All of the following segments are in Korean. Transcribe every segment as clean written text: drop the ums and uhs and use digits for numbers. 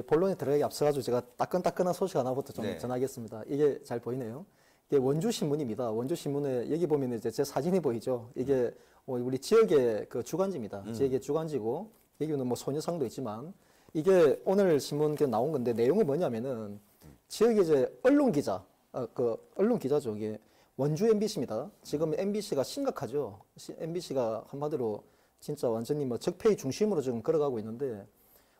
본론에 들어가기 앞서가지고 제가 따끈따끈한 소식 하나부터 좀 네. 전하겠습니다. 이게 잘 보이네요. 이게 원주신문입니다. 원주신문에 여기 보면 이제 제 사진이 보이죠. 이게 우리 지역의 그 주간지입니다. 지역의 주간지고 여기는 뭐 소녀상도 있지만 이게 오늘 신문 나온 건데 내용은 뭐냐면은 지역의 이제 언론 기자, 언론 기자죠. 이게 원주 MBC입니다. 지금 MBC가 심각하죠. MBC가 한마디로 진짜 완전히 뭐 적폐의 중심으로 지금 걸어가고 있는데.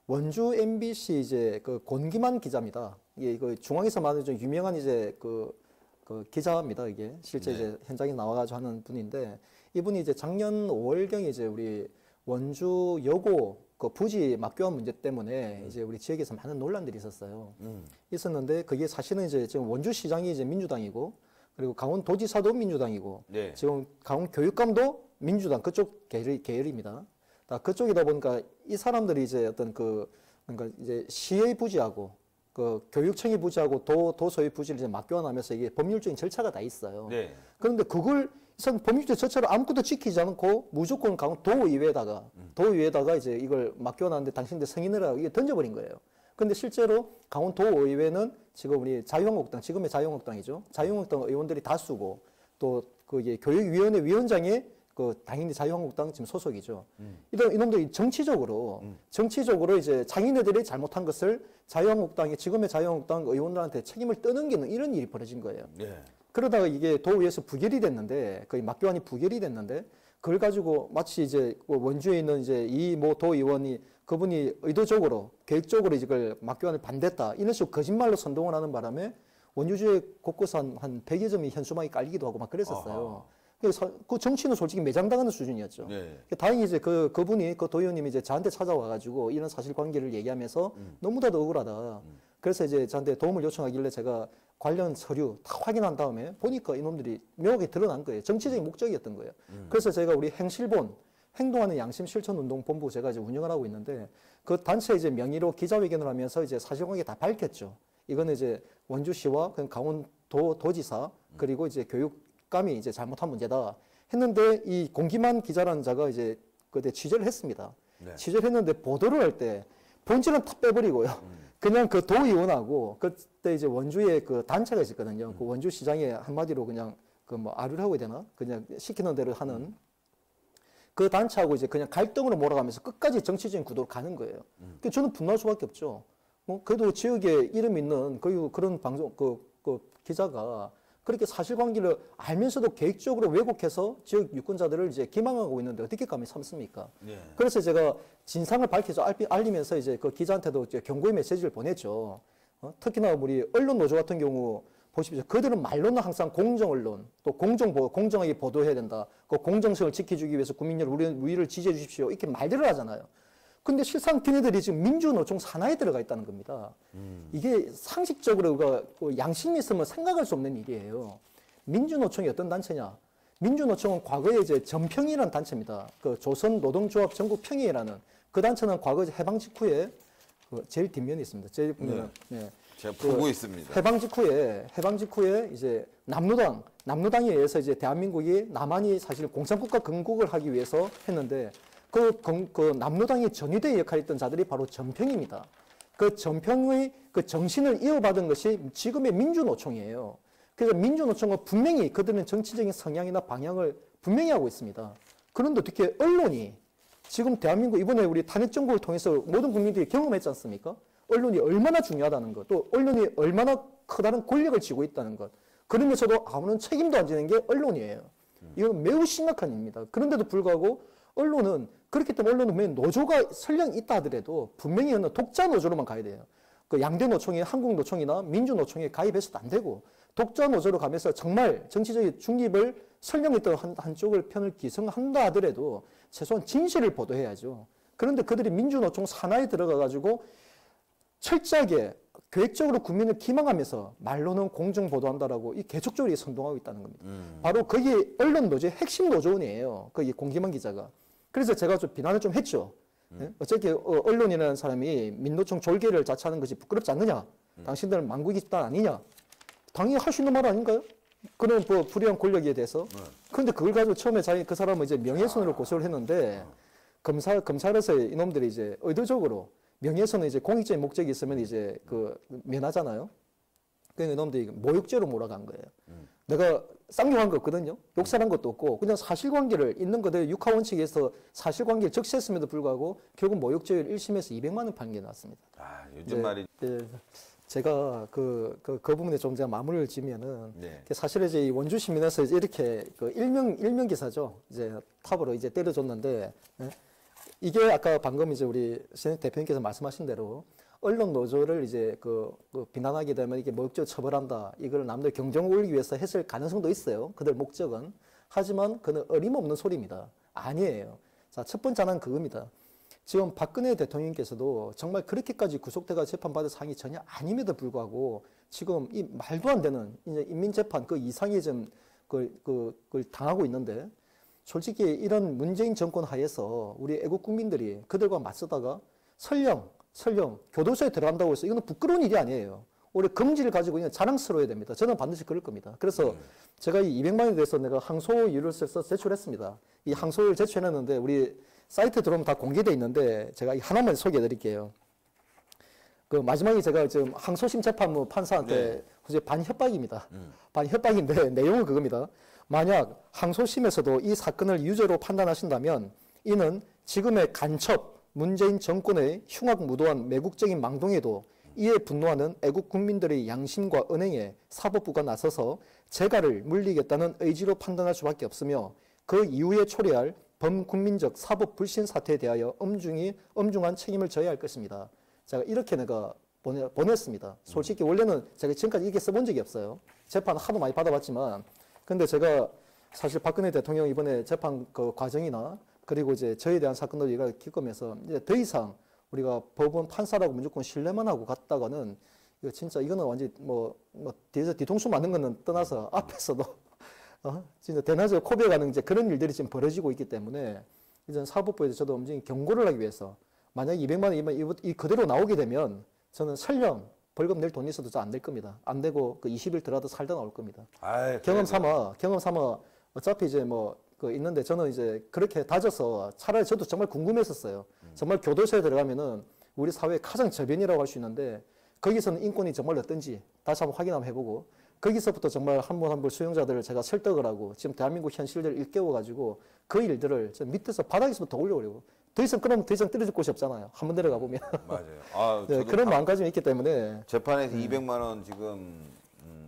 원주 MBC 이제 그 권기만 기자입니다. 이게 그 중앙에서 많은 좀 유명한 이제 그 기자입니다. 이게 실제 네. 이제 현장에 나와가지고 하는 분인데 이분이 이제 작년 5월경에 이제 우리 원주 여고 그 부지 막교환 문제 때문에 이제 우리 지역에서 많은 논란들이 있었어요. 있었는데 그게 사실은 이제 지금 원주시장이 이제 민주당이고 그리고 강원도지사도 민주당이고 네. 지금 강원교육감도 민주당 그쪽 계열입니다. 그쪽이다 보니까 이 사람들이 이제 어떤 그러니까 이제 시의 부지하고 그 교육청의 부지하고 도소의 부지를 이제 맞교환하면서 이게 법률적인 절차가 다 있어요. 네. 그런데 그걸 법률적 절차를 아무것도 지키지 않고 무조건 도의회에다가 이제 이걸 맞교환하는데 당신들 승인을 이게 던져버린 거예요. 근데 실제로 강원도의회는 지금 우리 자유한국당, 지금의 자유한국당이죠. 자유한국당 의원들이 다수고 또 그 교육위원회 위원장이 당연히 자유한국당 지금 소속이죠. 이놈들이 정치적으로 이제 자기네들이 잘못한 것을 지금의 자유한국당 의원들한테 책임을 떠넘기는 이런 일이 벌어진 거예요. 네. 그러다가 이게 도의회에서 부결이 됐는데, 거의 막교환이 부결이 됐는데, 그걸 가지고 마치 이제 원주에 있는 이제 이 모 도의원이 그분이 의도적으로, 계획적으로 이걸 막교환을 반대했다. 이런 식으로 거짓말로 선동을 하는 바람에 원주지역 곳곳에 한 100여 점이 현수막이 깔리기도 하고 막 그랬었어요. 그 정치는 솔직히 매장당하는 수준이었죠. 네. 다행히 이제 그분이 그 도의원님이 이제 저한테 찾아와가지고 이런 사실관계를 얘기하면서 너무나도 억울하다. 그래서 이제 저한테 도움을 요청하길래 제가 관련 서류 다 확인한 다음에 보니까 이놈들이 묘하게 드러난 거예요. 정치적인 목적이었던 거예요. 그래서 제가 우리 행실본 행동하는 양심 실천 운동 본부 제가 이제 운영을 하고 있는데 그 단체 이제 명의로 기자회견을 하면서 이제 사실관계 다 밝혔죠. 이거는 이제 원주시와 강원도 도지사 그리고 이제 교육감이 이제 잘못한 문제다 했는데 이 공기만 기자라는 자가 이제 그때 취재를 했습니다. 네. 취재를 했는데 보도를 할 때 본질은 다 빼버리고요. 그냥 그 도의원하고 그때 이제 원주에 그 단체가 있었거든요. 그 원주시장에 한마디로 그냥 그 뭐 아류라고 해야 되나? 그냥 시키는 대로 하는 그 단체하고 이제 그냥 갈등으로 몰아가면서 끝까지 정치적인 구도로 가는 거예요. 그러니까 저는 분노할 수밖에 없죠. 그래도 지역에 이름 있는 그런 방송 그 기자가 그렇게 사실관계를 알면서도 계획적으로 왜곡해서 지역 유권자들을 이제 기망하고 있는데 어떻게 감히 참습니까? 네. 그래서 제가 진상을 밝혀서 알리면서 이제 그 기자한테도 이제 경고의 메시지를 보냈죠. 특히나 우리 언론 노조 같은 경우 보십시오. 그들은 말로는 항상 공정 언론, 또 공정하게 보도해야 된다. 그 공정성을 지켜주기 위해서 국민 여러분 우리를 지지해 주십시오. 이렇게 말들을 하잖아요. 근데 실상 걔네들이 지금 민주노총 산하에 들어가 있다는 겁니다. 이게 상식적으로 양심이 있으면 생각할 수 없는 일이에요. 민주노총이 어떤 단체냐? 민주노총은 과거에 이제 전평이라는 단체입니다. 그 조선노동조합 전국평의회라는 그 단체는 과거 해방 직후에 제일 뒷면에 있습니다. 제일 보면 네. 제가 보고 있습니다. 해방 직후에 이제 남로당에 의해서 이제 대한민국이 남한이 사실 공산국가 건국을 하기 위해서 했는데 그 남로당의 전위대 역할을 했던 자들이 바로 전평입니다. 그 전평의 그 정신을 이어받은 것이 지금의 민주노총이에요. 그래서 민주노총은 분명히 그들은 정치적인 성향이나 방향을 분명히 하고 있습니다. 그런데 어떻게 언론이 지금 대한민국 이번에 우리 탄핵정국을 통해서 모든 국민들이 경험했지 않습니까? 언론이 얼마나 중요하다는 것, 또 언론이 얼마나 커다란 권력을 쥐고 있다는 것. 그러면서도 아무런 책임도 안 지는 게 언론이에요. 이건 매우 심각한 일입니다. 그런데도 불구하고 언론은 그렇기 때문에 언론은 왜 노조가 설령 있다 하더라도 분명히 어느 독자 노조로만 가야 돼요. 그 양대 노총이 한국노총이나 민주노총에 가입해서도 안 되고 독자 노조로 가면서 정말 정치적인 중립을 설령했던 한쪽을 편을 기성한다 하더라도 최소한 진실을 보도해야죠. 그런데 그들이 민주노총 산하에 들어가가지고 철저하게 계획적으로 국민을 기망하면서 말로는 공정 보도한다라고 이 계속적으로 선동하고 있다는 겁니다. 바로 거기 언론 노조의 핵심 노조원이에요. 거기 공기만 기자가. 그래서 제가 좀 비난을 좀 했죠. 어차피 언론이라는 사람이 민노총 졸개를 자처하는 것이 부끄럽지 않느냐? 당신들은 망국이 집단 아니냐? 당연히 할 수 있는 말 아닌가요? 그런 불의한 권력에 대해서. 그런데 그걸 가지고 처음에 그 사람은 이제 명예훼손으로 고소를 했는데 검찰에서 이놈들이 이제 의도적으로 명예훼손은 이제 공익적인 목적이 있으면 이제 그 면하잖아요. 그러니까 이놈들이 모욕죄로 몰아간 거예요. 내가 쌍욕한 거 없거든요. 욕설한 것도 없고 그냥 사실관계를 있는 그대로 육하원칙에서 사실관계를 적시했음에도 불구하고 결국 모욕죄를 1심에서 200만 원 판결이 났습니다. 아, 요즘 말이 제가 그 부분에 좀 제가 마무리를 지면은 네. 사실 이제 이 원주 시민에서 이제 이렇게 그 일명 기사죠. 이제 탑으로 이제 때려줬는데 예? 이게 아까 방금 이제 우리 신익 대표님께서 말씀하신 대로 언론 노조를 이제 그 비난하게 되면 이게 모욕죄로 처벌한다. 이걸 남들 경쟁을 올리기 위해서 했을 가능성도 있어요. 그들 목적은. 하지만 그는 어림없는 소리입니다. 아니에요. 자, 첫 번째 하나는 그겁니다. 지금 박근혜 대통령께서도 정말 그렇게까지 구속돼가 재판받을 사항이 전혀 아님에도 불구하고 지금 이 말도 안 되는 이제 인민재판 그 이상의 좀 그걸 당하고 있는데 솔직히 이런 문재인 정권 하에서 우리 애국 국민들이 그들과 맞서다가 설령 교도소에 들어간다고 해서 이거는 부끄러운 일이 아니에요. 오히려 금지를 가지고 그냥 자랑스러워야 됩니다. 저는 반드시 그럴 겁니다. 그래서 제가 이 200만 원에 대해서 내가 항소유를 써서 제출했습니다. 이 항소유를 제출했는데 우리 사이트 들어오면 다 공개되어 있는데 제가 하나만 소개해 드릴게요. 그 마지막에 제가 지금 항소심 재판부 판사한테 네. 반협박입니다. 반협박인데 내용은 그겁니다. 만약 항소심에서도 이 사건을 유죄로 판단하신다면 이는 지금의 간첩 문재인 정권의 흉악무도한 매국적인 망동에도 이에 분노하는 애국 국민들의 양심과 은행에 사법부가 나서서 재갈을 물리겠다는 의지로 판단할 수밖에 없으며 그 이후에 초래할 범국민적 사법 불신 사태에 대하여 엄중한 책임을 져야 할 것입니다. 제가 이렇게 내가 보냈습니다. 솔직히 원래는 제가 지금까지 이렇게 써본 적이 없어요. 재판 하도 많이 받아봤지만 근데 제가 사실 박근혜 대통령 이번에 재판 그 과정이나 그리고 이제 저에 대한 사건도 우리가 겪으면서 이제 더 이상 우리가 법원 판사라고 무조건 신뢰만 하고 갔다가는 이거 진짜 이거는 완전 뭐 뒤에서 뒤통수 맞는 거는 떠나서 앞에서도 진짜 대낮에 코베가는 이제 그런 일들이 지금 벌어지고 있기 때문에 이제 사법부에서 저도 엄청 경고를 하기 위해서 만약 200만 원이면 이 그대로 나오게 되면 저는 설령 벌금 낼 돈이 있어도 안 낼 겁니다. 안 되고 그 20일 들어도 살다 나올 겁니다. 아이, 경험 삼아 어차피 이제 있는데 저는 이제 그렇게 다져서 차라리 저도 정말 궁금했었어요. 정말 교도소에 들어가면은 우리 사회의 가장 저변이라고 할 수 있는데 거기서는 인권이 정말 어떤지 다시 한번 확인 한번 해보고 거기서부터 정말 한 번 한 번 수용자들을 제가 설득을 하고 지금 대한민국 현실들을 일깨워가지고 그 일들을 밑에서 바닥에서부터 올려오려고 더 이상 떨어질 곳이 없잖아요. 한 번 내려가 보면. 맞아요. 아, 네, 그런 마음가짐이 있기 때문에 재판에서 200만 원 지금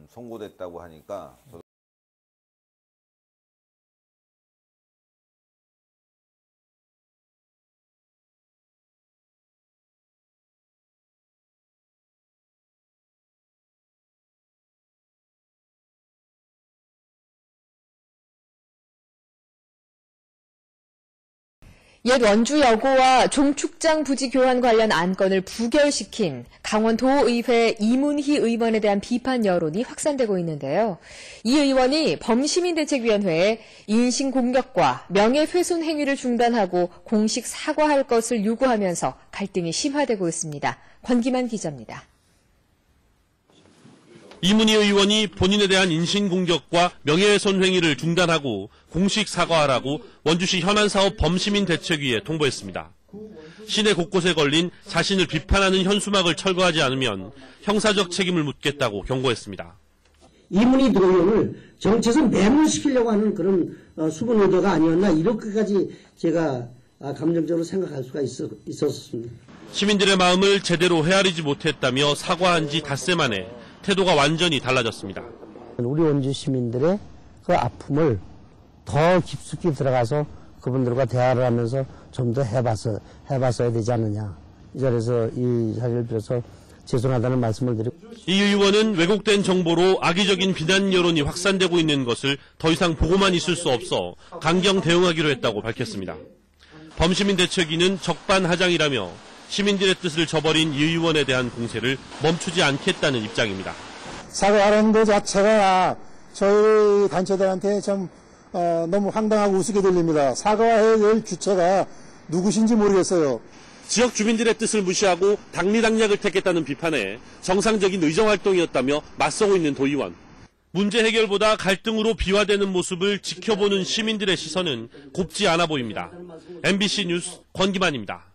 선고됐다고 하니까 옛 원주 여고와 종축장 부지 교환 관련 안건을 부결시킨 강원도의회 이문희 의원에 대한 비판 여론이 확산되고 있는데요. 이 의원이 범시민대책위원회에 인신공격과 명예훼손 행위를 중단하고 공식 사과할 것을 요구하면서 갈등이 심화되고 있습니다. 권기만 기자입니다. 이문희 의원이 본인에 대한 인신공격과 명예훼손 행위를 중단하고 공식 사과하라고 원주시 현안사업 범시민대책위에 통보했습니다. 시내 곳곳에 걸린 자신을 비판하는 현수막을 철거하지 않으면 형사적 책임을 묻겠다고 경고했습니다. 이문희 의원을 정치에서 매몰시키려고 하는 그런 수분 의도가 아니었나 이렇게까지 제가 감정적으로 생각할 수가 있었습니다. 시민들의 마음을 제대로 헤아리지 못했다며 사과한 지 닷새 만에 태도가 완전히 달라졌습니다. 우리 원주 시민들의 그 아픔을 더 깊숙이 들어가서 그분들과 대화를 하면서 좀 더 해봤어야 되지 않느냐. 이 자리에서 이 자리를 빌어서 죄송하다는 말씀을 드리고. 이 의원은 왜곡된 정보로 악의적인 비난 여론이 확산되고 있는 것을 더 이상 보고만 있을 수 없어 강경 대응하기로 했다고 밝혔습니다. 범시민대책위는 적반하장이라며 시민들의 뜻을 저버린 이 의원에 대한 공세를 멈추지 않겠다는 입장입니다. 사과하는 것 자체가 저희 단체들한테 좀 너무 황당하고 우습게 들립니다. 사과해야 될 주체가 누구신지 모르겠어요. 지역 주민들의 뜻을 무시하고 당리당략을 택했다는 비판에 정상적인 의정활동이었다며 맞서고 있는 도의원. 문제 해결보다 갈등으로 비화되는 모습을 지켜보는 시민들의 시선은 곱지 않아 보입니다. MBC 뉴스 권기만입니다.